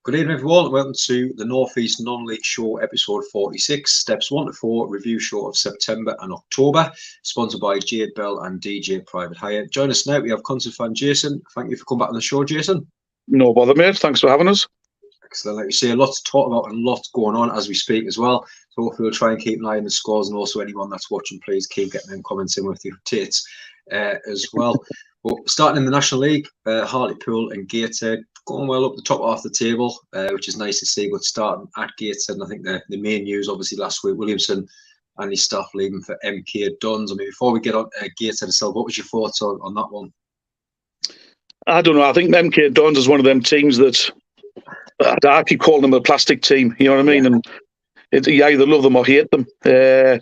Good evening, everyone. Welcome to the North East Non-League Show, episode 46, steps 1 to 4, review show of September and October, sponsored by Jade Bell and DJ Private Hire. Join us now. We have concert fan Jason. Thank you for coming back on the show, Jason. No bother, mate. Thanks for having us. Excellent. Like you say, a lot to talk about and a lot going on as we speak as well. So hopefully we'll try and keep an eye on the scores, and also anyone that's watching, please keep getting them comments in with your updates as well. But starting in the National League, Hartlepool and Gateshead going well up the top half of the table, which is nice to see. But starting at Gateshead, and I think the main news obviously last week, Williamson and his staff leaving for MK Dons. I mean, before we get on Gateshead itself, what was your thoughts on that one? I don't know. I think MK Dons is one of them teams that I keep calling them a plastic team. You know what I mean? Yeah. And you either love them or hate them. I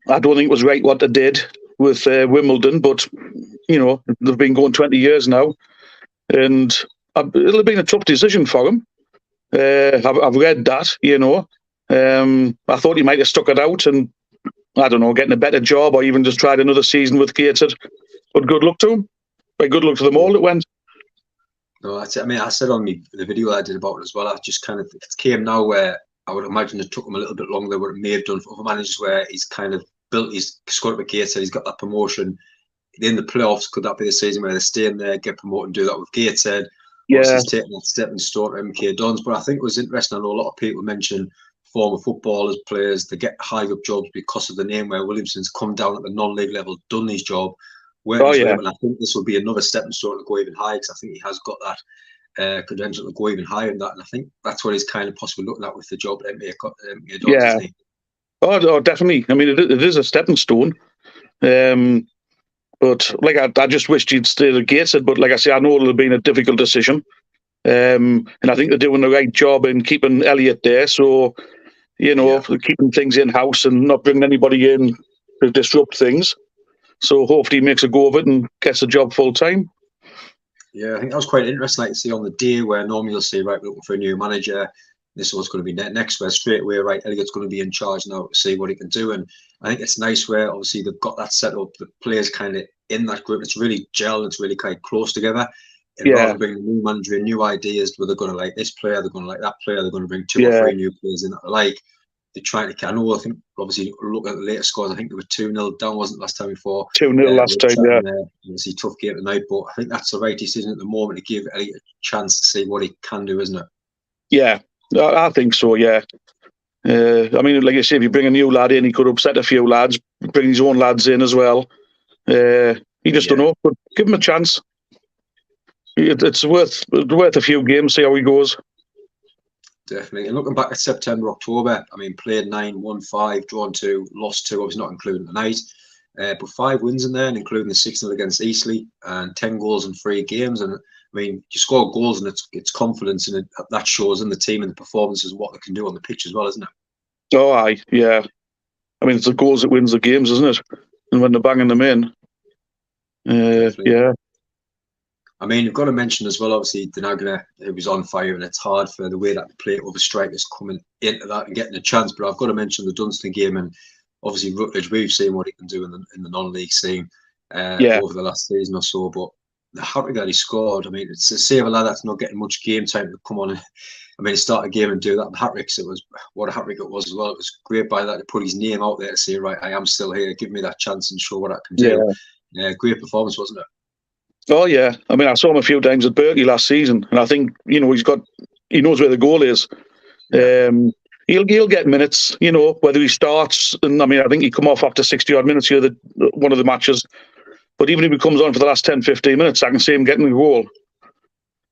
don't think it was right what they did with Wimbledon, but you know, they've been going 20 years now, and it'll have been a tough decision for them. I've read that, you know. I thought he might have stuck it out and, I don't know, getting a better job or even just tried another season with Gateshead. But good luck to him. Very good luck to them all that went. No, that's it. I mean, I said on the video I did about it as well, I just kind of, it came now where I would imagine it took him a little bit longer than what it may have done for other managers, where he's kind of built, he's scored up with Gateshead, he's got that promotion. In the playoffs, could that be the season where they stay in there, get promoted and do that with Gateshead? Yeah. He's taking that stepping stone to MK Dons. But I think it was interesting, I know a lot of people mention former footballers, players, they get high up jobs because of the name, where Williamson's come down at the non-league level, done his job. And I think this will be another stepping stone to go even higher, because I think he has got that credential to go even higher than that. And I think that's what he's kind of possibly looking at with the job at MK Dons, yeah. Isn't he? Oh, definitely. I mean, it is a stepping stone. But like I just wished he'd stayed at Gateshead. But like I say, I know it'll have been a difficult decision. And I think they're doing the right job in keeping Elliott there. So, you know, keeping things in-house and not bringing anybody in to disrupt things. So hopefully he makes a go of it and gets a job full-time. Yeah, I think that was quite interesting, like to see on the day where normally you'll say, right, we're looking for a new manager. This is what's going to be next, where straight away, right, Elliott's going to be in charge now to see what he can do. And I think it's nice where obviously they've got that set up, the players kind of in that group. It's really gelled, it's really kind of close together. And rather than bringing a new manager and new ideas, where they're going to like this player, they're going to like that player, they're going to bring two or three new players in that they like. They're trying to, I think obviously look at the later scores, I think they were 2-0 down, wasn't it, last time before? 2-0 last time, yeah. Obviously tough game tonight, but I think that's the right decision at the moment to give Elliott a chance to see what he can do, isn't it? Yeah. I think so, yeah. I mean, like I say, if you bring a new lad in, he could upset a few lads, bring his own lads in as well. He just don't know, but give him a chance. It's worth a few games, see how he goes. Definitely. And looking back at September, October, I mean, played 9, won 5, drawn 2, lost 2, obviously not including tonight. But 5 wins in there, and including the 6-0 against Eastleigh, and 10 goals in 3 games. And I mean, you score goals and it's confidence, and that shows in the team and the performances and what they can do on the pitch as well, isn't it? Oh, aye, yeah. I mean, it's the goals that wins the games, isn't it? And when they're banging them in. Yeah. I mean, you've got to mention as well, obviously, it was on fire, and it's hard for the way that they play other strikers coming into that and getting a chance. But I've got to mention the Dunstan game, and obviously Rutledge, we've seen what he can do in the non-league scene over the last season or so. But the hat-trick that he scored, I mean, it's a save a lad that's not getting much game time to come on. I mean, start a game and do that. The hat-tricks, it was what a hat-trick it was as well. It was great by that to put his name out there to say, right, I am still here. Give me that chance and show what I can do. Yeah, great performance, wasn't it? Oh yeah, I mean, I saw him a few times at Berkeley last season, and I think, you know, he knows where the goal is. He'll get minutes, you know, whether he starts, and I mean, I think he come off after 60 odd minutes here, one of the matches. But even if he comes on for the last 10, 15 minutes, I can see him getting a goal.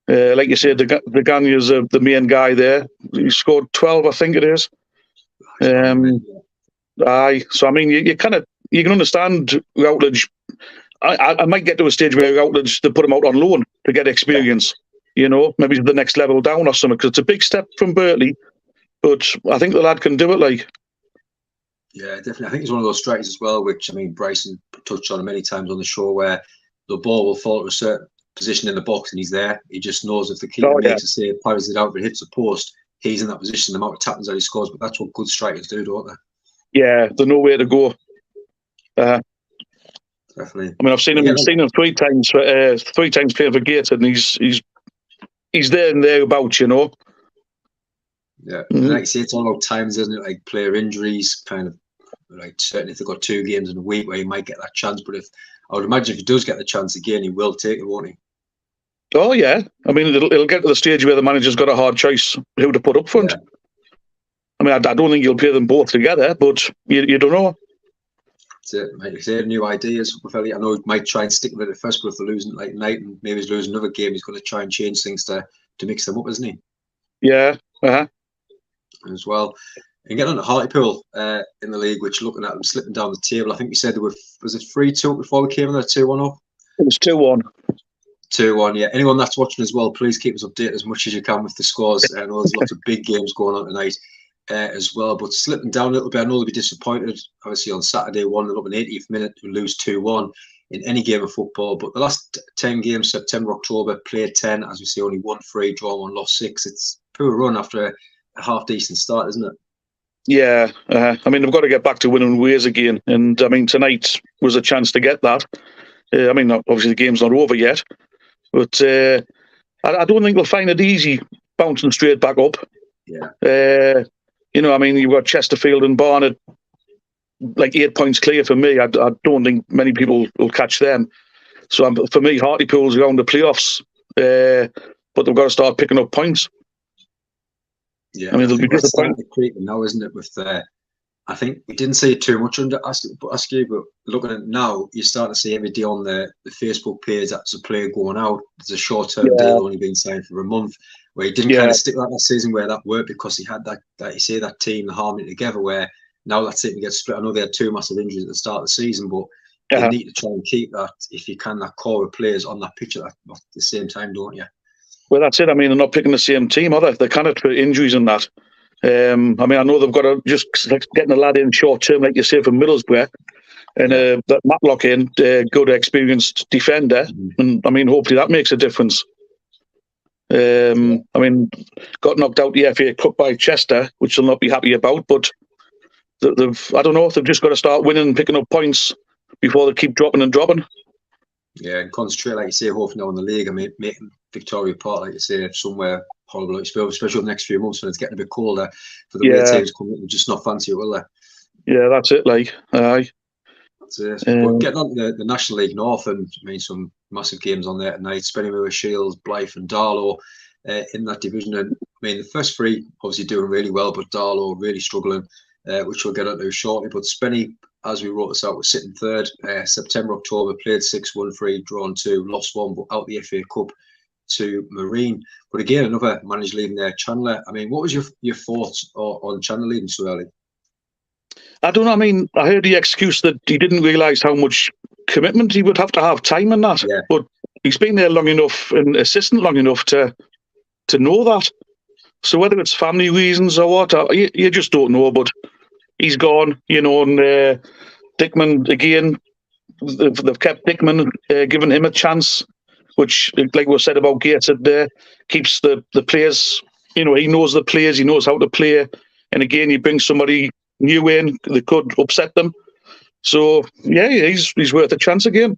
Like you said, the Gagne's the main guy there. He scored 12, I think it is. Aye, so I mean, you can understand Routledge. I might get to a stage where Routledge, they put him out on loan to get experience, you know, maybe the next level down or something, because it's a big step from Berkeley, but I think the lad can do it, like. Yeah, definitely. I think he's one of those strikers as well, which, I mean, Bryson touched on many times on the show, where the ball will fall to a certain position in the box and he's there. He just knows if the keeper makes a save, powers it out, but hits the post, he's in that position, the amount of tappings that he scores. But that's what good strikers do, don't they? Yeah, there's nowhere to go. Definitely. I mean, I've seen him 3 times playing for Gateshead, and he's there and thereabouts, you know. Yeah, and like you say, it's all about times, isn't it? Like player injuries, kind of like certainly if they've got 2 games in a week where he might get that chance. But if I would imagine if he does get the chance again, he will take it, won't he? Oh yeah, I mean it'll get to the stage where the manager's got a hard choice who to put up front. Yeah. I mean, I don't think you'll play them both together, but you don't know. So, like you say, new ideas with Elliot. I know he might try and stick with it at first, but if they're losing like night and maybe he's losing another game, he's going to try and change things to mix them up, isn't he? Yeah. Uh-huh. As well. And getting on to Hartlepool in the league, which looking at them slipping down the table, I think you said they were, was it 3-2 before we came in there, 2-1 up? It was 2-1. 2-1, yeah. Anyone that's watching as well, please keep us updated as much as you can with the scores. I know there's lots of big games going on tonight as well, but slipping down a little bit. I know they'll be disappointed. Obviously on Saturday, 1-0 up in 80th minute, to lose 2-1 in any game of football. But the last 10 games, September, October, played 10. As we see, only 1 free, draw 1, lost 6. It's a poor run after a half-decent start, isn't it? Yeah. I mean, they've got to get back to winning ways again. And, I mean, tonight was a chance to get that. I mean, obviously the game's not over yet. But I don't think they'll find it easy bouncing straight back up. Yeah. You know, I mean, you've got Chesterfield and Barnet like 8 points clear for me. I don't think many people will catch them. So for me, Hartlepool's around the playoffs, but they've got to start picking up points. Yeah, I mean, they'll be disappointed now, isn't it? With I think we didn't see it too much under Askew, but looking at it now, you start to see every day on the Facebook page that's a player going out. There's a short-term deal only being signed for a month, where he didn't kind of stick like that season where that worked because he had that you say that team, the harmony together. Where now that team gets split. I know they had 2 massive injuries at the start of the season, but you need to try and keep that if you can, that core of players on that pitch at the same time, don't you? Well, that's it. I mean, they're not picking the same team, are they? They kind of put injuries in that. I mean, I know they've got to just getting a lad in short term, like you say, from Middlesbrough, and that Matlock in, good experienced defender, and I mean, hopefully that makes a difference. I mean, got knocked out the FA Cup by Chester, which they'll not be happy about, but I don't know if they've just got to start winning and picking up points before they keep dropping and dropping. Yeah, and concentrate, like you say, hopefully now in the league. I mean, making Victoria part, like you say, somewhere horrible, especially over the next few months when it's getting a bit colder. For the way teams coming, they'll just not fancy it, will they? Yeah, that's it. Like, aye. That's it. But getting on to the National League North, and I mean, some massive games on there tonight. Spennymoor, Shields, Blythe, and Darlow in that division. And I mean, the first 3 obviously doing really well, but Darlow really struggling, which we'll get into shortly. But Spenny, as we wrote this out, was sitting third. September, October, played 6, 1 free, drawn 2, lost 1, but out the FA Cup to Marine. But again, another manager leading there, Chandler. I mean, what was your thoughts on Chandler leading so early? I don't know. I mean, I heard the excuse that he didn't realise how much commitment he would have to have time in that. Yeah. But he's been there long enough and assistant long enough to know that. So whether it's family reasons or what, you just don't know. But he's gone, you know, and Dickman, again, they've kept Dickman, giving him a chance, which, like we said about Gates, keeps the players, you know, he knows the players, he knows how to play. And again, he brings somebody new in that could upset them. So, yeah, he's worth a chance again.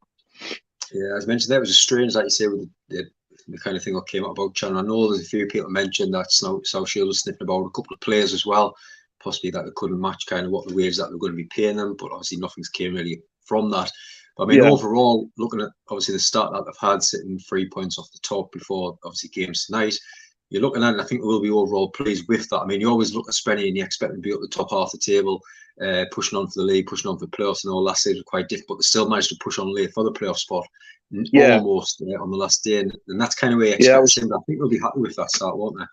Yeah, as mentioned, that was a strange, like you say, with the kind of thing that came up about Chandler. I know there's a few people mentioned that South Shield was sniffing about a couple of players as well, possibly that they couldn't match kind of what the wages that they're going to be paying them, but obviously nothing's came really from that. But I mean, overall, looking at obviously the start that they've had, sitting 3 points off the top before obviously games tonight, you're looking at it, and I think we will be overall pleased with that. I mean, you always look at Spenny and you expect them to be at the top half of the table, pushing on for the league, pushing on for playoffs. And all last season was quite difficult, but they still managed to push on late for the playoff spot, almost on the last day. And that's kind of where you expect them. I think we'll be happy with that start, won't they?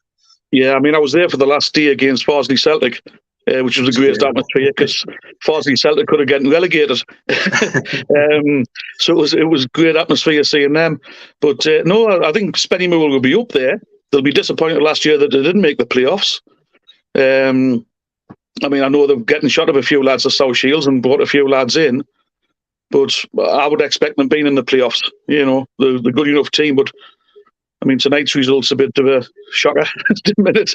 Yeah, I mean, I was there for the last day against Farsley Celtic, which was a great atmosphere because Farsley Celtic could have gotten relegated. So it was great atmosphere seeing them. But no, I think Spennymoor will be up there. They'll be disappointed last year that they didn't make the playoffs. I mean, I know they're getting shot of a few lads of South Shields and brought a few lads in, but I would expect them being in the playoffs. You know, they're a good enough team, but I mean, tonight's result's a bit of a shocker at the minute.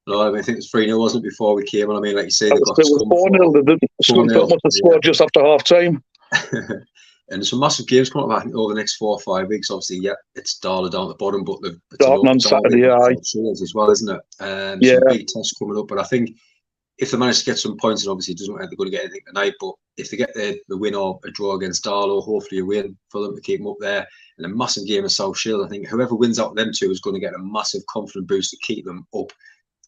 No, I mean, I think it was 3-0, wasn't it, before we came on? I mean, like you say, they got it was 4-0. The Scunthorpe must have scored just after half time. And there's some massive games coming up, I think, over the next 4 or 5 weeks. Obviously, yeah, it's Darla down at the bottom, but it's an Starting on open derby Saturday, aye. Shields as well, isn't it? Yeah. Some big tests coming up, but I think if they manage to get some points, and obviously it doesn't look like they're going to get anything tonight, but if they get the win or a draw against Darlow, hopefully a win for them to keep them up there, and a massive game of South Shield, I think whoever wins out of them two is going to get a massive confident boost to keep them up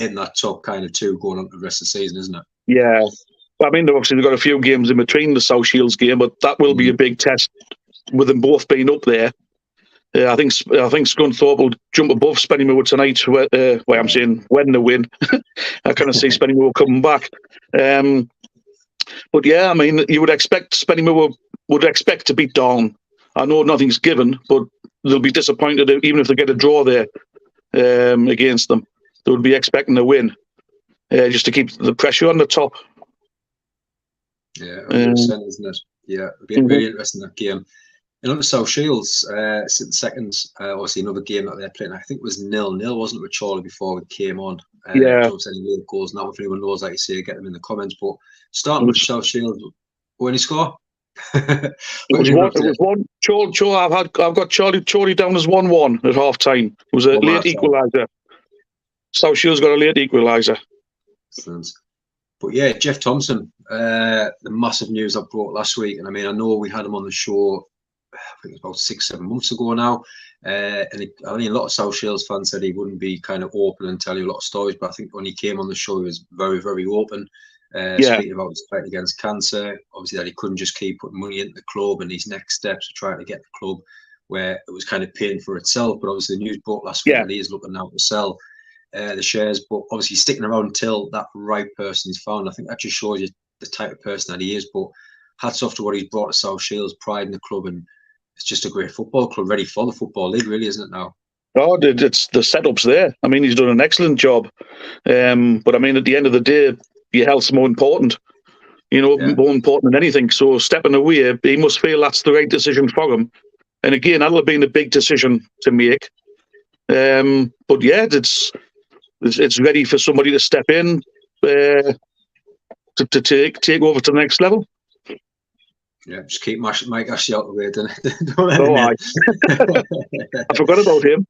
in that top kind of two going on to the rest of the season, isn't it? Yeah. I mean, obviously they've got a few games in between the South Shields game, but that will be a big test with them both being up there. I think Scunthorpe will jump above Spennymoor tonight. I'm saying when they win, I kind of see Spennymoor coming back. But yeah, I mean, you would expect Spennymoor would expect to beat Darn. I know nothing's given, but they'll be disappointed even if they get a draw there against them. They would be expecting a win just to keep the pressure on the top. Yeah, 100%, isn't it? Yeah, it'll be really interesting, that game. And on the South Shields, sitting second, obviously another game that they're playing, I think it was 0-0, wasn't it, with Charlie before we came on? Yeah. Don't say any late goals now. If anyone knows, like you say, get them in the comments. But starting with South Shields, any score? It was one. I've got Charlie down as 1-1 at half time. It was a late equaliser. South Shields got a late equaliser. Excellent. But yeah, Jeff Thompson, the massive news I brought last week, and I mean, I know we had him on the show, I think it was about 6-7 months ago now, and I mean, a lot of South Shields fans said he wouldn't be kind of open and tell you a lot of stories, but I think when he came on the show, he was very, very open, speaking about his fight against cancer, obviously that he couldn't just keep putting money into the club, and his next steps were trying to get the club where it was kind of paying for itself, but obviously the news broke last week that he is looking now to sell the shares, but obviously sticking around until that right person is found. I think that just shows you the type of person that he is. But hats off to what he's brought to South Shields, pride in the club, and it's just a great football club, ready for the Football League, really, isn't it now? Oh, it's the setup's there. I mean, he's done an excellent job. But I mean, at the end of the day, your health's more important. More important than anything. So stepping away, he must feel that's the right decision for him. And again, that'll have been a big decision to make. But yeah, it's ready for somebody to step in to take over to the next level. Yeah, just keep Mike Ashley out of the way, I forgot about him.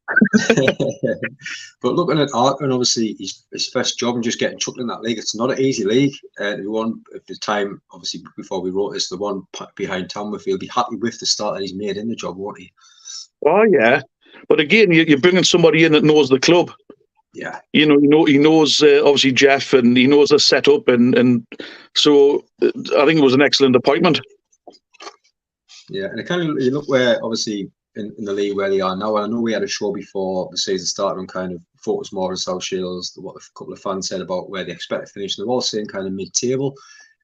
But looking at Arkman, obviously his first job and just getting chucked in that league, it's not an easy league. The one at the time, obviously before we wrote this, the one behind Tamworth, he'll be happy with the start that he's made in the job, won't he? Oh yeah, but again, you're bringing somebody in that knows the club. Yeah, he knows obviously Jeff, and he knows the setup, and so I think it was an excellent appointment. Yeah, and it kind of, you look where obviously in the league where they are now. I know we had a show before the season started and kind of focused more on South Shields, what a couple of fans said about where they expect to finish. And they're all saying kind of mid-table,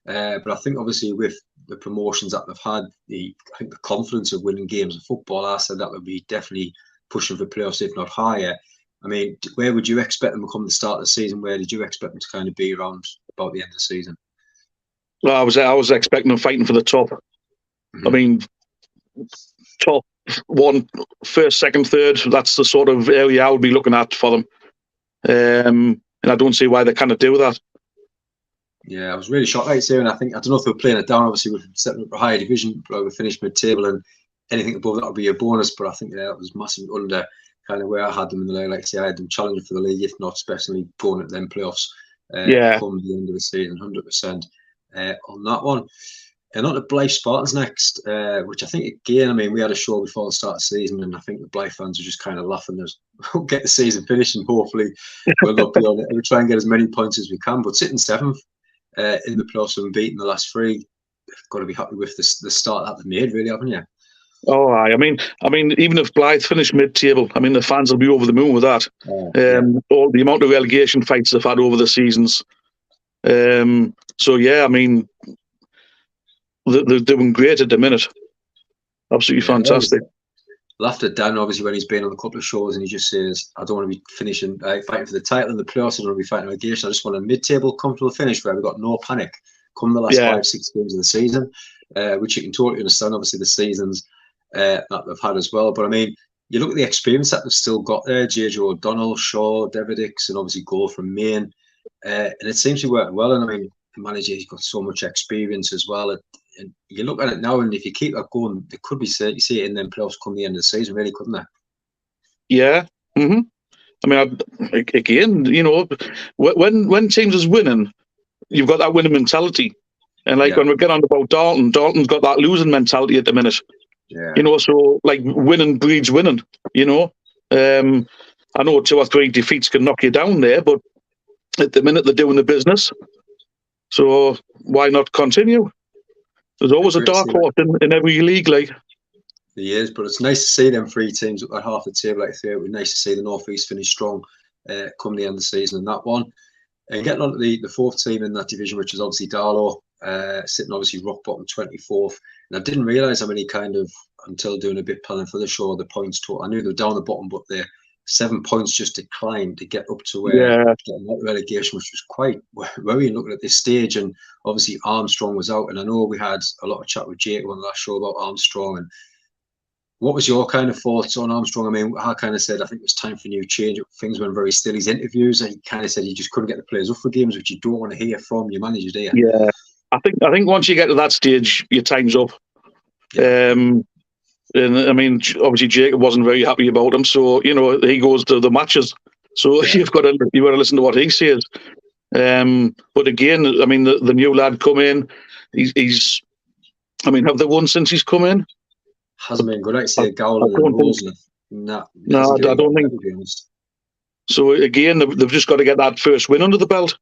but I think obviously with the promotions that they've had, I think the confidence of winning games of football, I said that would be definitely pushing for playoffs, if not higher. I mean, where would you expect them to come to the start of the season? Where did you expect them to kind of be around about the end of the season? Well, I was expecting them fighting for the top. I mean, top one, first, second, third. That's the sort of area I would be looking at for them. And I don't see why they cannot do that. Yeah, I was really shocked, like I say, and I don't know if they're playing it down. Obviously, we're setting up a higher division, but we finished mid-table, and anything above that would be a bonus. But I think that was massively under kind of where I had them in the league. Like I say, I had them challenging for the league, if not especially going at them playoffs. Come the end of the season, 100% on that one. And on to Blythe Spartans next, which I think, again, I mean, we had a show before the start of the season, and I think the Blythe fans are just kind of laughing as we'll get the season finished, and hopefully we'll not be on it. We'll try and get as many points as we can. But sitting seventh in the playoffs and beating the last three, got to be happy with the start that they've made, really, haven't you? Oh, I mean, even if Blythe finished mid-table, I mean, the fans will be over the moon with that. All the amount of relegation fights they've had over the seasons. So yeah, I mean, they're doing great at the minute. Absolutely fantastic. Laughed at Dan, obviously, when he's been on a couple of shows, and he just says, I don't want to be finishing, fighting for the title in the playoffs. I don't want to be fighting relegation. I just want a mid-table, comfortable finish where we've got no panic come the last 5-6 games of the season, which you can totally understand, obviously, the seasons that they've had as well. But I mean, you look at the experience that they've still got there, JJ O'Donnell, Shaw, Davidix, and obviously Goal from Maine. And it seems to work well. And I mean, the manager, he's got so much experience as well. and you look at it now, and if you keep that going, they could be you see it in them playoffs come the end of the season, really, couldn't they? Yeah. I mean, again, when teams is winning, you've got that winning mentality. And like when we get on about Dalton's got that losing mentality at the minute. Yeah. So like winning breeds winning, I know 2 or 3 defeats can knock you down there, but at the minute they're doing the business. So why not continue? There's always a dark horse in every league, like. He is, but it's nice to see them 3 teams up at half the table like that. It would be nice to see the North East finish strong come the end of the season in that one. And getting on to the 4th team in that division, which is obviously Darlow, sitting obviously rock bottom 24th. And I didn't realise how many until doing a bit planning for the show, the points total. I knew they were down the bottom, but they're 7 points just declined to get up to where getting that relegation, which was quite worrying looking at this stage. And obviously Armstrong was out. And I know we had a lot of chat with Jake on the last show about Armstrong. And what was your kind of thoughts on Armstrong? I mean, I kind of said, I think it was time for a new change. Things went very still. His interviews, he kind of said he just couldn't get the players up for games, which you don't want to hear from your manager, do you? Yeah. I think once you get to that stage, your time's up. Yeah. And I mean, obviously Jacob wasn't very happy about him, so he goes to the matches. So you've got to listen to what he says. But again, I mean, the new lad come in. He's I mean, have they won since he's come in? Hasn't been good. I'd say Gowland and Rosen. No, I don't think. So again, they've just got to get that first win under the belt.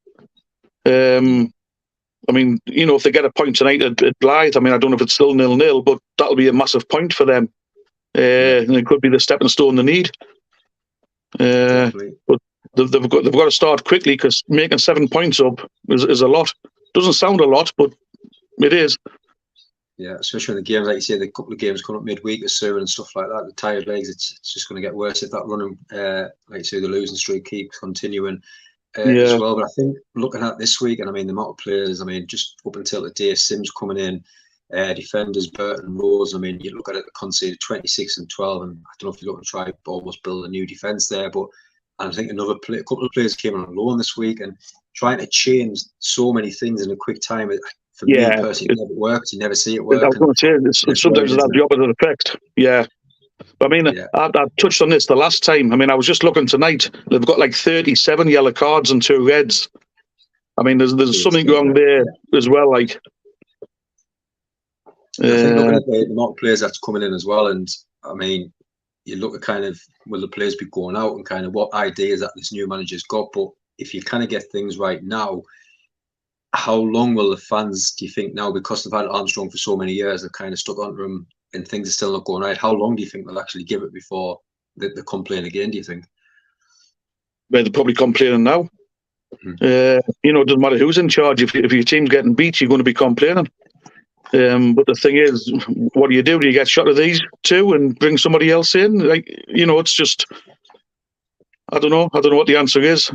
I mean, if they get a point tonight at Blythe, I mean, I don't know if it's still 0-0, but that'll be a massive point for them. And it could be the stepping stone they need. But they've got to start quickly, because making 7 points up is a lot. Doesn't sound a lot, but it is. Yeah, especially in the games, like you say, the couple of games coming up midweek or so and stuff like that. The tired legs, it's just going to get worse if that running, like you say, the losing streak keeps continuing as well. But I think looking at this week, and I mean the amount of players, I mean just up until today, Sims coming in, defenders Burton, Rose. I mean you look at it, conceded 26 and 12, and I don't know if you're looking to try almost build a new defence there, but I think a couple of players came on loan this week, and trying to change so many things in a quick time. For me personally, it never works. You never see it work. I was going to say, sometimes it has the opposite effect. Yeah. I mean, I touched on this the last time. I mean, I was just looking tonight. They've got like 37 yellow cards and 2 reds. I mean, there's something wrong there as well. Like, I think looking at the amount of players that's coming in as well, and I mean, you look at kind of will the players be going out and kind of what ideas that this new manager's got. But if you kind of get things right now, how long will the fans, do you think now, because they've had Armstrong for so many years, they've kind of stuck onto him and things are still not going right? How long do you think they'll actually give it before they complain again, do you think? Well, they're probably complaining now. It doesn't matter who's in charge. If your team's getting beat, you're going to be complaining. But the thing is, what do? Do you get shot of these 2 and bring somebody else in? Like, it's just, I don't know what the answer is.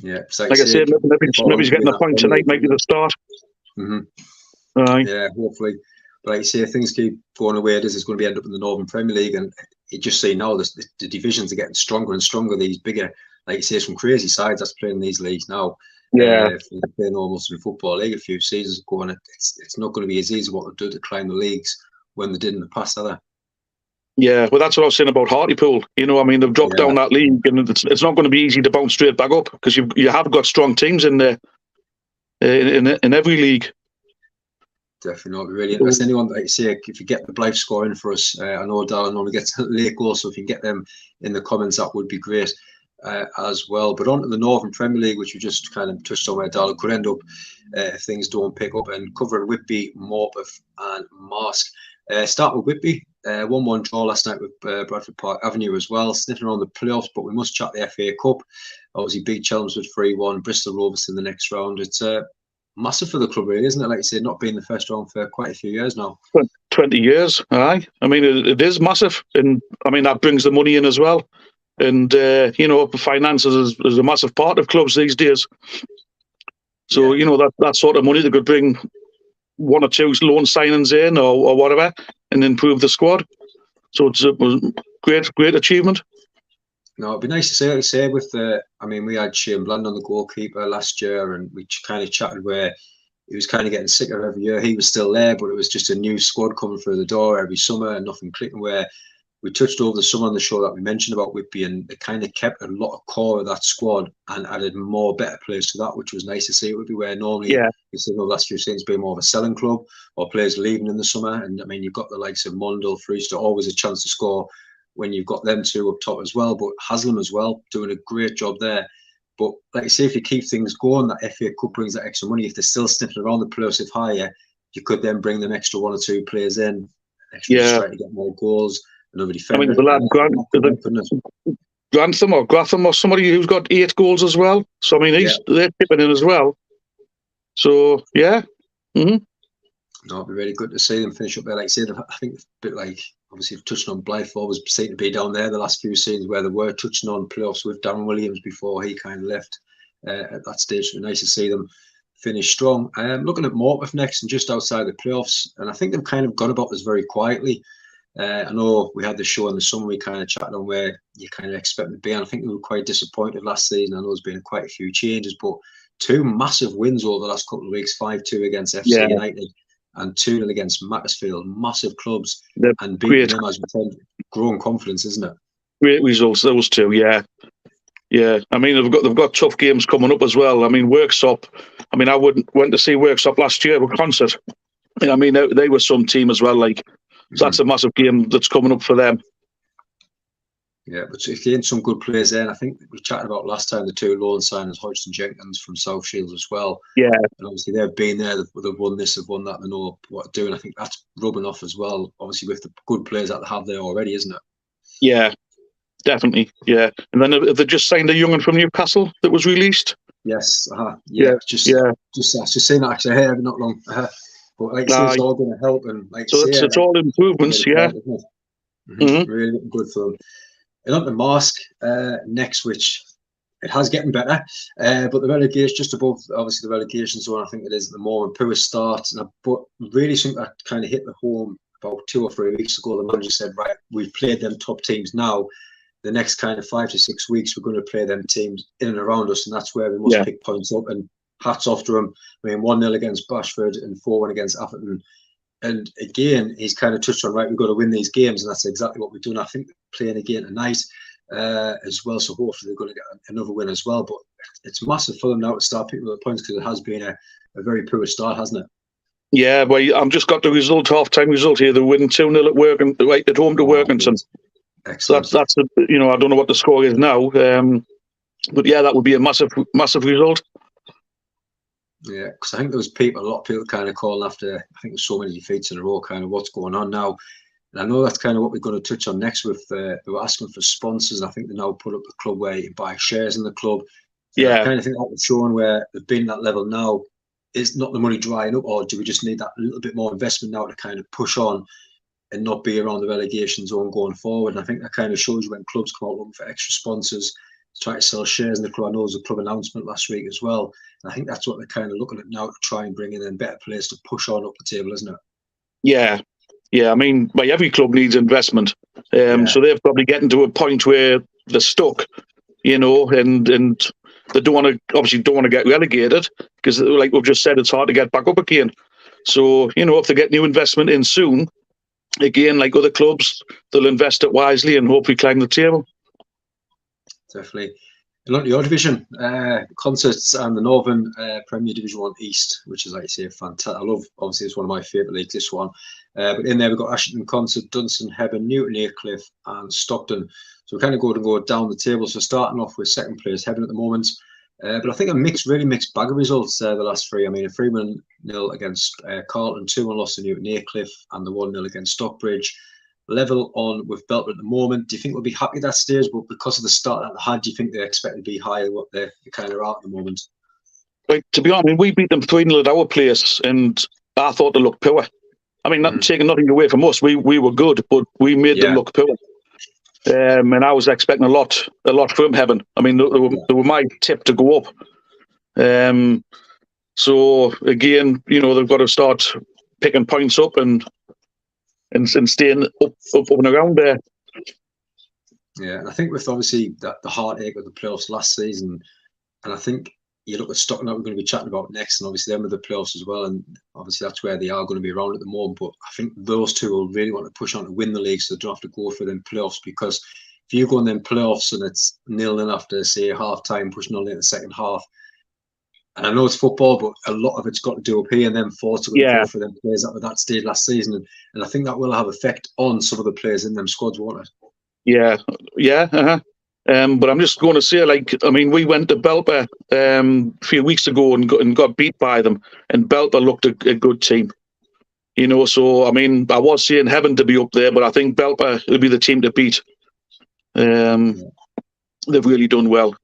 Yeah, like I said, maybe he's getting a point tonight, maybe the start. Yeah, hopefully. But like you say, things keep going away. This is going to be end up in the Northern Premier League, and you just see now the divisions are getting stronger and stronger. These bigger, like you say, some crazy sides that's playing these leagues now. Yeah, playing almost in the Football League a few seasons ago, and it's not going to be as easy what they do to climb the leagues when they did in the past, are they? Yeah, well, that's what I was saying about Hartlepool. I mean, they've dropped down that league, and it's not going to be easy to bounce straight back up, because you have got strong teams in there, in every league. Definitely not. Really interesting. Anyone, like you say, if you get the Blythe score in for us, I know Darren normally gets late goals, so if you can get them in the comments, that would be great as well. But on to the Northern Premier League, which we just kind of touched on where Darren could end up if things don't pick up, and covering Whitby, Morpeth and Marsk. Start with Whitby. 1-1 draw last night with Bradford Park Avenue as well, sniffing around the playoffs, but we must chat the FA Cup. Obviously, beat Chelmsford 3-1, Bristol Rovers in the next round. It's massive for the club, really, isn't it? Like you said, not being the first round for quite a few years now. 20 years, aye. I mean, it is massive, and I mean that brings the money in as well. And finances is a massive part of clubs these days. So that sort of money, they could bring 1 or 2 loan signings in or whatever, and improve the squad. So it's a great achievement. No, it'd be nice to see, like you say, with I mean, we had Shane Bland on the goalkeeper last year, and we kind of chatted where he was kind of getting sicker every year. He was still there, but it was just a new squad coming through the door every summer and nothing clicking. Where we touched over the summer on the show that we mentioned about Whitby, and it kind of kept a lot of core of that squad and added more better players to that, which was nice to see. It would be where normally you see the last few seasons being more of a selling club or players leaving in the summer. And I mean, you've got the likes of Mondle, Freester, always a chance to score when you've got them two up top as well. But Haslam as well, doing a great job there. But like you say, if you keep things going, that FA Cup brings that extra money. If they're still sniffing around the plosive higher, you could then bring them extra 1 or 2 players in, extra strike to get more goals, another defender. I mean, the lad Grantham or somebody who's got 8 goals as well. So I mean, they're tipping in as well. So yeah. Mm-hmm. No, it'd be really good to see them finish up there. Like I said, I think a bit like, obviously touching on Blythe always seemed to be down there the last few seasons where they were touching on playoffs with Darren Williams before he kind of left at that stage. So nice to see them finish strong. Looking at Morpeth next and just outside the playoffs, and I think they've kind of gone about this very quietly. I know we had the show in the summer, we kind of chatted on where you kind of expect them to be, and I think they were quite disappointed last season. I know there's been quite a few changes, but 2 massive wins over the last couple of weeks, 5-2 against FC United and 2-0 against Macclesfield, massive clubs, and beating them as we said, growing confidence, isn't it? Great results, those 2, yeah. I mean, they've got tough games coming up as well. I mean, Worksop. I mean, I went to see Worksop last year with concert. I mean, they were some team as well. Like, so that's a massive game that's coming up for them. Yeah, but if you get some good players there, and I think we chatted about last time the 2 loan signers, Hodgson Jenkins from South Shields as well. Yeah, and obviously they've been there, they've won this, they've won that, they know what to do, and I think that's rubbing off as well. Obviously with the good players that they have there already, isn't it? Yeah, definitely. Yeah, and then have they just signed a young'un from Newcastle that was released? Yes. Just seen that actually here not long. But like you say, it's all going to help, and like so it's all improvements. Yeah, really looking good for them. And on the Mask next, which it has getting better, but the relegation just above, obviously the relegation zone, I think it is at the moment. Poor start, but really think that kind of hit the home about 2 or 3 weeks ago. The manager said, right, we've played them top teams now. The next kind of 5 to 6 weeks, we're going to play them teams in and around us, and that's where we must pick points up. And hats off to them. I mean, 1-0 against Bashford and 4-1 against Atherton. And again, he's kind of touched on, right, we've got to win these games, and that's exactly what we're doing. I think playing again tonight as well, so hopefully they're going to get another win as well. But it's massive for them now to start picking up the points, because it has been a very poor start, hasn't it? Yeah, well, I've just got the result, half-time result here. They're winning 2-0 at work and at home to Workington. So that's I don't know what the score is now, but yeah, that would be a massive result. Yeah, because I think there was a lot of people kind of calling after, I think there's so many defeats in a row, kind of what's going on now. And I know that's kind of what we're going to touch on next with, they were asking for sponsors, and I think they now put up the club where you can buy shares in the club. And I kind of think that was showing where they've been at that level now. Is not the money drying up, or do we just need that little bit more investment now to kind of push on and not be around the relegation zone going forward? And I think that kind of shows you when clubs come out looking for extra sponsors, try to sell shares in the club. I know there was a club announcement last week as well. And I think that's what they're kind of looking at now, to try and bring in better players to push on up the table, isn't it? Yeah. I mean, every club needs investment. So they're probably getting to a point where they're stuck, and they don't want to get relegated, because, like we've just said, it's hard to get back up again. So, if they get new investment in soon, again, like other clubs, they'll invest it wisely and hopefully climb the table. Definitely. And on your division, Concerts and the Northern Premier Division 1 East, which is, like I say, fantastic. I love, obviously, it's one of my favourite leagues, this one. But in there, we've got Ashington Concert, Dunstan, Hebburn, Newton Aycliffe, and Stockton. So we kind of go down the table. So starting off with second place, Hebburn at the moment. But I think really mixed bag of results the last 3. I mean, a 3-1-0 against Carlton, 2-1 loss to Newton Aycliffe, and the 1-0 against Stockbridge. Level on with Belper at the moment. Do you think we'll be happy at that stage? But because of the start that they had, do you think they expect to be higher than what they kind of are at the moment? Like, to be honest, we beat them 3-0 at our place, and I thought they looked poor. I mean, taking nothing away from us, we were good, but we made them look poor. And I was expecting a lot from Hebburn. I mean, they were my tip to go up. So again, they've got to start picking points up and staying up and around there. Yeah, and I think with obviously the heartache of the playoffs last season, and I think you look at Stockton that we're going to be chatting about next, and obviously them with the playoffs as well, and obviously that's where they are going to be around at the moment. But I think those two will really want to push on to win the league, so they don't have to go for them playoffs. Because if you go in them playoffs and it's 0-0 after, say, half time, pushing on in the second half, and I know it's football, but a lot of it's got to do up here, and them forced to go for them players that were that stage last season, and I think that will have effect on some of the players in them squads, won't it? Yeah. But I'm just going to say, we went to Belper a few weeks ago and got beat by them, and Belper looked a good team. So, I was saying Heaven to be up there, but I think Belper will be the team to beat. They've really done well.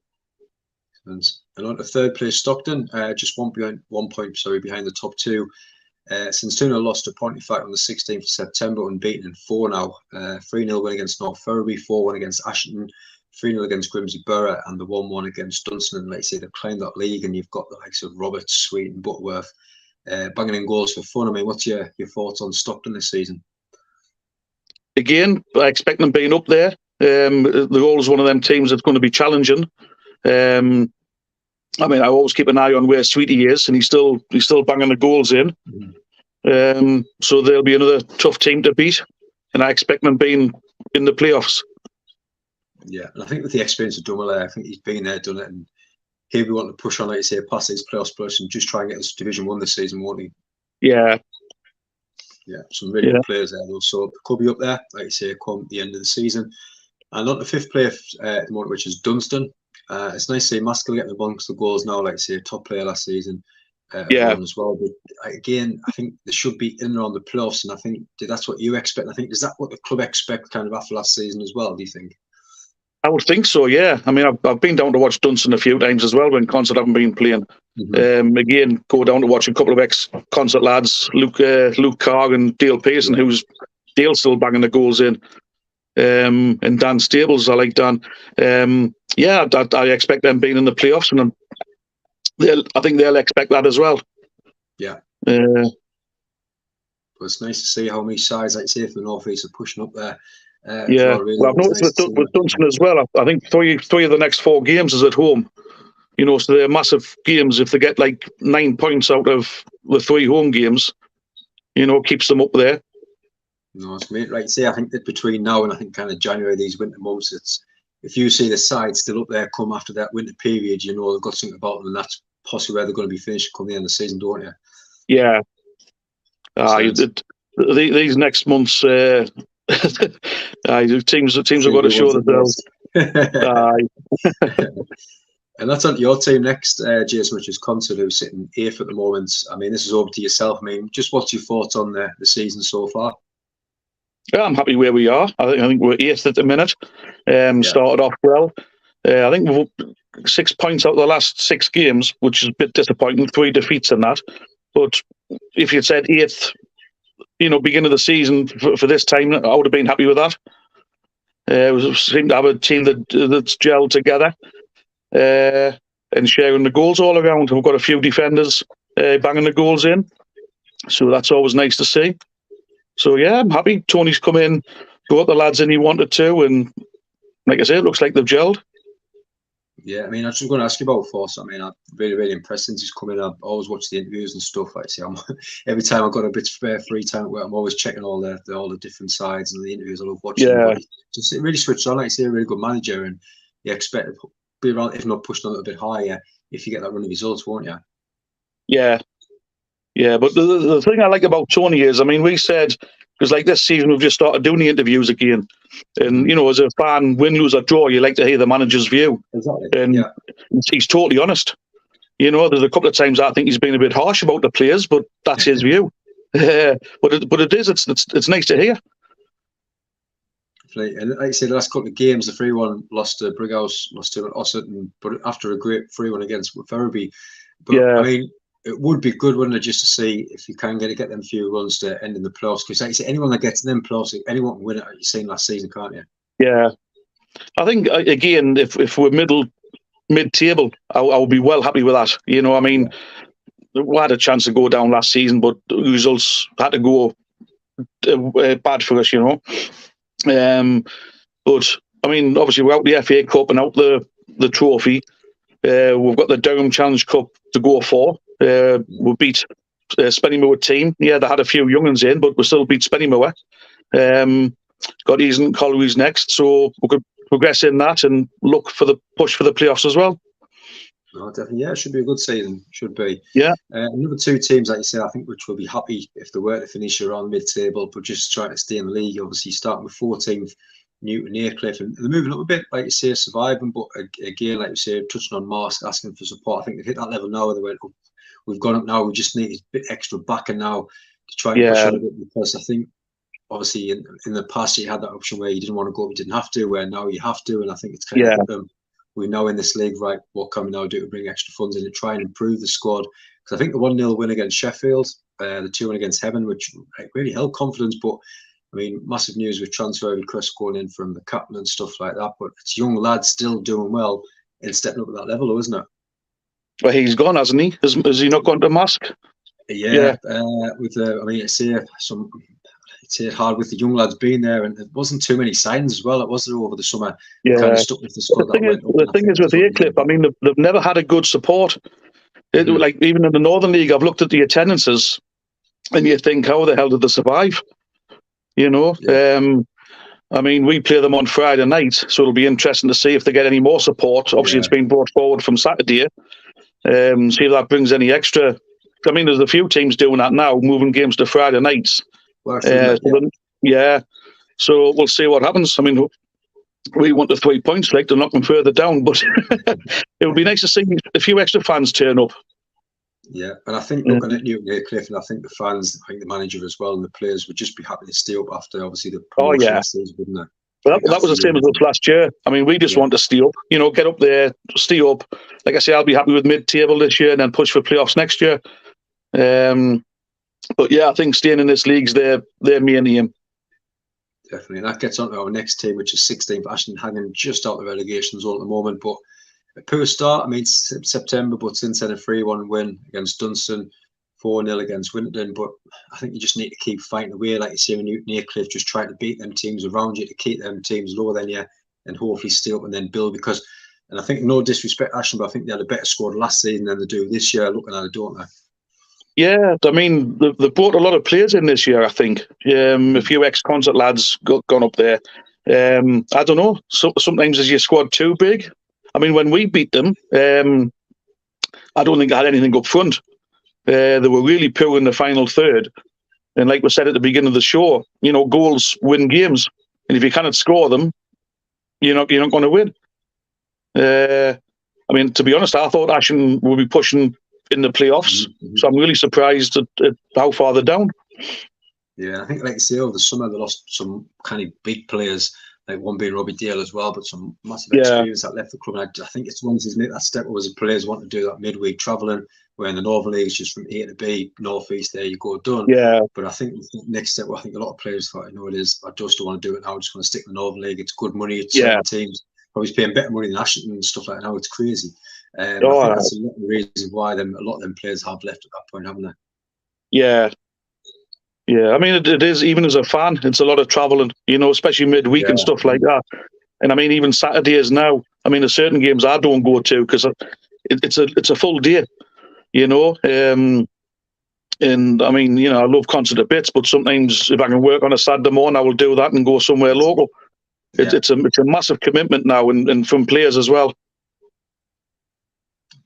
And on to third place, Stockton, just 1 point behind the top two. Since 2-0 lost to Pontefract on the 16th of September, unbeaten in 4 now. 3-0 win against North Ferriby, 4-1 against Ashington, 3-0 against Grimsby Borough, and the 1-1 against Dunstan. And like I say, they've claimed that league, and you've got the likes of Roberts, Sweet, and Butterworth banging in goals for fun. What's your thoughts on Stockton this season? Again, I expect them being up there. They're always one of them teams that's going to be challenging. I always keep an eye on where Sweetie is, and he's still banging the goals in. So they'll be another tough team to beat, and I expect them being in the playoffs. Yeah, and I think with the experience of Dumoulin, I think he's been there, done it, and he'll be wanting to push on, like you say, past his playoffs push and just try and get this Division 1 this season, won't he? Yeah, some really good players there, though. So could be up there, like you say, come the end of the season. And on the fifth place at the moment, which is Dunstan. It's nice to see Maskell getting amongst the goals now, like I say, top player last season. As well. But again, I think they should be in and around the playoffs, and I think that's what you expect. I think, is that what the club expect kind of after last season as well, do you think? I would think so, yeah. I've been down to watch Dunstan a few times as well when Concert haven't been playing. Again, go down to watch a couple of ex-Concert lads, Luke Carr and Dale Pearson, who's Dale's still banging the goals in. And Dan Stables, I like Dan. I expect them being in the playoffs, and I think they'll expect that as well. Yeah. But it's nice to see how many sides, like say, for the North East are pushing up there. Well, I've noticed with Dunstan as well. I think three of the next 4 games is at home. So they're massive games. If they get like 9 points out of the 3 home games, keeps them up there. No, it's great. Like I say, I think that between now and I think kind of January, these winter months, it's if you see the side still up there come after that winter period, they've got something about them, and that's possibly where they're going to be finished come the end of the season, don't you? Yeah. These next months, teams have got to show themselves. And that's on your team next, Jason, which is Concert, who's sitting 8th at the moment. This is over to yourself. Just what's your thoughts on the season so far? Yeah, I'm happy where we are. I think we're 8th at the minute. Started off well. I think we've 6 points out of the last 6 games, which is a bit disappointing. 3 defeats in that. But if you'd said 8th, beginning of the season for this time, I would have been happy with that. We seem to have a team that's gelled together and sharing the goals all around. We've got a few defenders banging the goals in. So that's always nice to see. So, yeah, I'm happy. Tony's come in, got the lads in he wanted to, and like I say, it looks like they've gelled. Yeah, I was just going to ask you about Force. I'm really, really impressed since he's come in. I've always watched the interviews and stuff. Like I say, every time I've got a bit of spare free time at work, I'm always checking all the different sides and the interviews. I love watching them. Just really switched on. Like I say, a really good manager, and you expect to be around, if not pushed on a little bit higher, if you get that run of results, won't you? Yeah. But the thing I like about Tony is, we said, because like this season we've just started doing the interviews again, and as a fan, win, lose or draw, you like to hear the manager's view. Exactly. And he's totally honest. There's a couple of times I think he's been a bit harsh about the players, but that's his view. But it's nice to hear. And like I said, the last couple of games, the 3-1 lost to Brighouse, lost to Ossett, but after a great 3-1 against Ferriby. But it would be good, wouldn't it, just to see if you can get them few runs to end in the playoffs. Because like you say, anyone that gets them playoffs, anyone can win it. You've seen last season, can't you? Yeah. I think, again, if we're mid-table, I would be well happy with that. We had a chance to go down last season, but the results had to go bad for us, But, obviously, we're out the FA Cup and out the trophy. We've got the Durham Challenge Cup to go for. We beat Spennymoor team. Yeah, they had a few young'uns in, but we still beat Spennymoor. Got Easton and Colliery's next, so we could progress in that and look for the push for the playoffs as well. Oh, definitely, yeah, it should be a good season. Should be. Yeah. Another two teams, like you say, I think, which will be happy if they were to finish around mid-table, but just trying to stay in the league. Obviously, starting with 14th, Newton Aycliffe, and they're moving up a bit, like you say, surviving. But again, like you say, touching on Marsk, asking for support. I think they've hit that level now where they went up. We've gone up now. We just need a bit extra backing now to try and push on a bit, because I think obviously in the past you had that option where you didn't want to go up, you didn't have to, where now you have to, and I think it's kind of hit them. We know in this league, right, what can we now do to bring extra funds in and try and improve the squad? Because I think the 1-0 win against Sheffield, the 2-1 against Heaven, which really held confidence. But I mean, massive news with transfer requests going in from the captain and stuff like that. But it's young lads still doing well and stepping up at that level, though, isn't it? Well, he's gone, hasn't he? Has he not gone to Marsk? Yeah. I mean, it's hard with the young lads being there, and it wasn't too many signs as well. It wasn't over the summer. Yeah. Kind of stuck with the squad. The thing is with Aycliffe, I mean, they've never had a good support. Like even in the Northern League, I've looked at the attendances, and you think, how the hell did they survive? You know. Yeah. I mean, we play them on Friday night, so it'll be interesting to see if they get any more support. Obviously, it's been brought forward from Saturday. See if that brings any extra. I mean, there's a few teams doing that now, moving games to Friday nights. So we'll see what happens. I mean, we want the 3 points, like, to knock them further down, but it would be nice to see a few extra fans turn up. Yeah, and I think looking at Newton Aycliffe, and I think the fans, I think the manager as well, and the players would just be happy to stay up after obviously the promotion last season, wouldn't they? Well, that was the same as us last year. I mean, we just want to stay up, get up there, stay up. Like I say, I'll be happy with mid-table this year and then push for playoffs next year. But yeah, I think staying in this league's their main aim. Definitely. And that gets on to our next team, which is 16th, Ashton Hagen, just out of the relegation zone at the moment. But a poor start. I mean, September, but since then a 3-1 win against Dunstan, 4-0 against Winterton. But I think you just need to keep fighting away, like you see, when Newton Aycliffe, just trying to beat them teams around you, to keep them teams lower than you, and hopefully stay up and then build. Because, and I think, no disrespect, Ashton, but I think they had a better squad last season than they do this year, looking at it, don't they? Yeah, I mean, they brought a lot of players in this year, I think. A few ex-concert lads gone up there. I don't know. Sometimes is your squad too big? I mean, when we beat them, I don't think I had anything up front. They were really poor in the final third. And like we said at the beginning of the show, goals win games. And if you cannot score them, you're not going to win. I mean, to be honest, I thought Ashton would be pushing in the playoffs, so I'm really surprised at how far they're down. Yeah, I think, like you say, over the summer they lost some kind of big players, like one being Robbie Dale as well, but some massive experience that left the club. And I think it's once he's made that step, as the players want to do that midweek travelling, where in the Northern League it's just from A to B, North East, there you go, done. Yeah. But I think the next step, I think a lot of players thought, it is, I just don't want to do it now, I'm just going to stick in the Northern League. It's good money, it's certain teams. Probably paying better money than Ashton and stuff like that now. It's crazy. I think that's a lot of the reasons why a lot of them players have left at that point, haven't they? Yeah. Yeah, I mean, it is, even as a fan, it's a lot of travelling, especially midweek and stuff like that. And I mean, even Saturdays now, I mean, there's certain games I don't go to because it's a full day, And I mean, I love concert a bit, but sometimes if I can work on a Saturday morning, I will do that and go somewhere local. Yeah. It's a massive commitment now, and from players as well.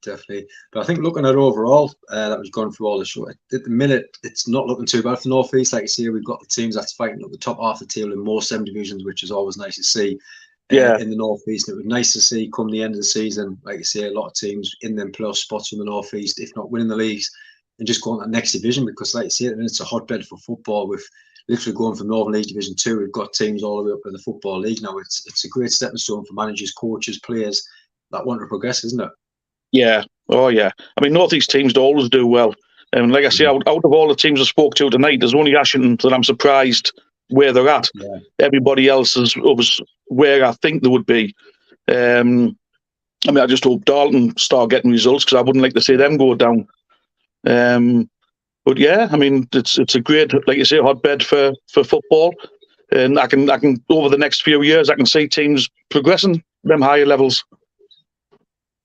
Definitely. But I think looking at overall, that was going through all the show, at the minute, it's not looking too bad for North East. Like you see, we've got the teams that's fighting up the top half of the table in more divisions, which is always nice to see. In the North East, it was nice to see come the end of the season, like you say, a lot of teams in them playoff spots from the North East, if not winning the leagues, and just going to the next division, because like you say, it's a hotbed for football. With literally going from Northern League Division 2, we've got teams all the way up in the Football League now. It's a great stepping stone for managers, coaches, players that want to progress, isn't it? Yeah. Oh, yeah. I mean, North East teams always do well. And like I say, out of all the teams I spoke to tonight, there's only Ashton that I'm surprised where they're at. Yeah. Everybody else is where I think they would be. I mean, I just hope Dalton start getting results, because I wouldn't like to see them go down. But yeah, I mean, it's a great, like you say, hotbed for football. And I can over the next few years, I can see teams progressing them higher levels.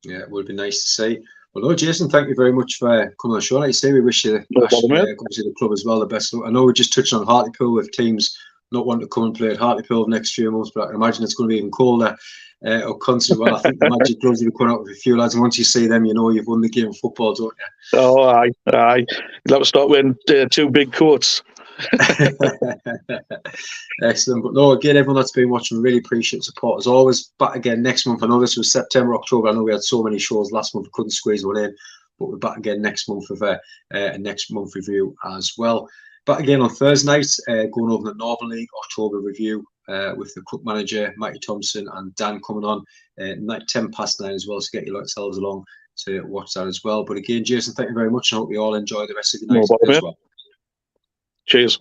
Yeah, it would be nice to see. Well, no, Jason, thank you very much for coming on the show. Like you say, we wish you No bother, mate. obviously the club as well the best. I know we just touched on Hartlepool with teams not wanting to come and play at Hartlepool the next few months, but I can imagine it's going to be even colder or constantly. Well, I think the Magic gloves will be coming out with a few lads, and once you see them, you know you've won the game of football, don't you? Oh, aye. You'll have to start wearing 2 big coats. Excellent. But no, again, everyone that's been watching, really appreciate support as always. Back again next month. I know this was September, October. I know we had so many shows last month, we couldn't squeeze one in, but we're back again next month with a next month review as well. Back again on Thursday night, going over the Northern League October review with the Cook manager, Matty Thompson, and Dan coming on night 9:10 as well. So get yourselves along to watch that as well. But again, Jason, thank you very much. I hope you all enjoy the rest of your night as well. Cheers.